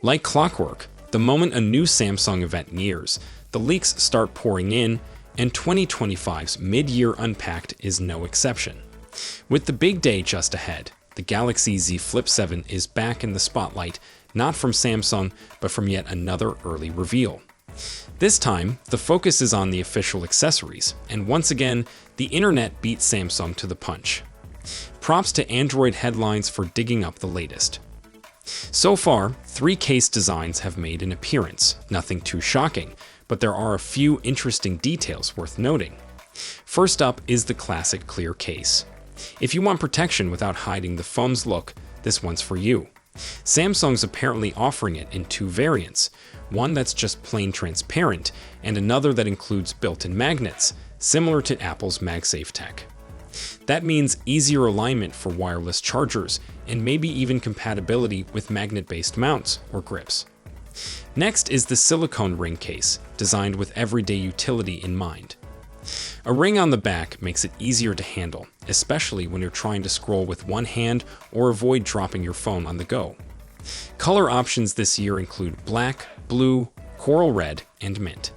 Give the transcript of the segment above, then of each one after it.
Like clockwork, the moment a new Samsung event nears, the leaks start pouring in, and 2025's mid-year Unpacked is no exception. With the big day just ahead, the Galaxy Z Flip 7 is back in the spotlight, not from Samsung, but from yet another early reveal. This time, the focus is on the official accessories, and once again, the internet beat Samsung to the punch. Props to Android headlines for digging up the latest. So far, 3 case designs have made an appearance, nothing too shocking, but there are a few interesting details worth noting. First up is the classic clear case. If you want protection without hiding the phone's look, this one's for you. Samsung's apparently offering it in 2 variants, one that's just plain transparent and another that includes built-in magnets, similar to Apple's MagSafe tech. That means easier alignment for wireless chargers and maybe even compatibility with magnet-based mounts or grips. Next is the silicone ring case, designed with everyday utility in mind. A ring on the back makes it easier to handle, especially when you're trying to scroll with one hand or avoid dropping your phone on the go. Color options this year include black, blue, coral red, and mint.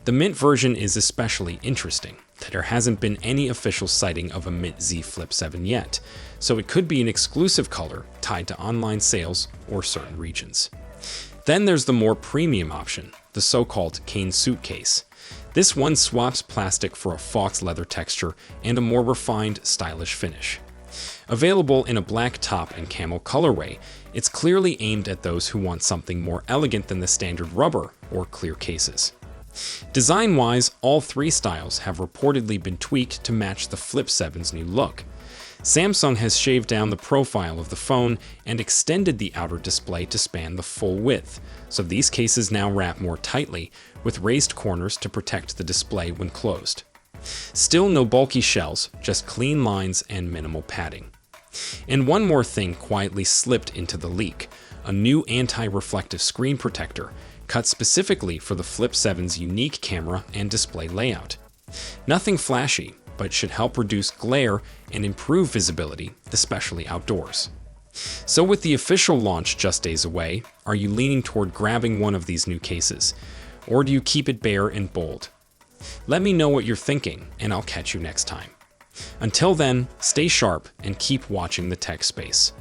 The mint version is especially interesting. There hasn't been any official sighting of a Mint Z Flip 7 yet, so it could be an exclusive color tied to online sales or certain regions. Then there's the more premium option, the so-called cane suitcase. This one swaps plastic for a fox leather texture and a more refined, stylish finish. Available in a black top and camel colorway, it's clearly aimed at those who want something more elegant than the standard rubber or clear cases. Design-wise, all 3 styles have reportedly been tweaked to match the Flip 7's new look. Samsung has shaved down the profile of the phone and extended the outer display to span the full width, so these cases now wrap more tightly, with raised corners to protect the display when closed. Still no bulky shells, just clean lines and minimal padding. And one more thing quietly slipped into the leak, a new anti-reflective screen protector, cut specifically for the Flip 7's unique camera and display layout. Nothing flashy, but should help reduce glare and improve visibility, especially outdoors. So with the official launch just days away, are you leaning toward grabbing one of these new cases? Or do you keep it bare and bold? Let me know what you're thinking, and I'll catch you next time. Until then, stay sharp and keep watching the tech space.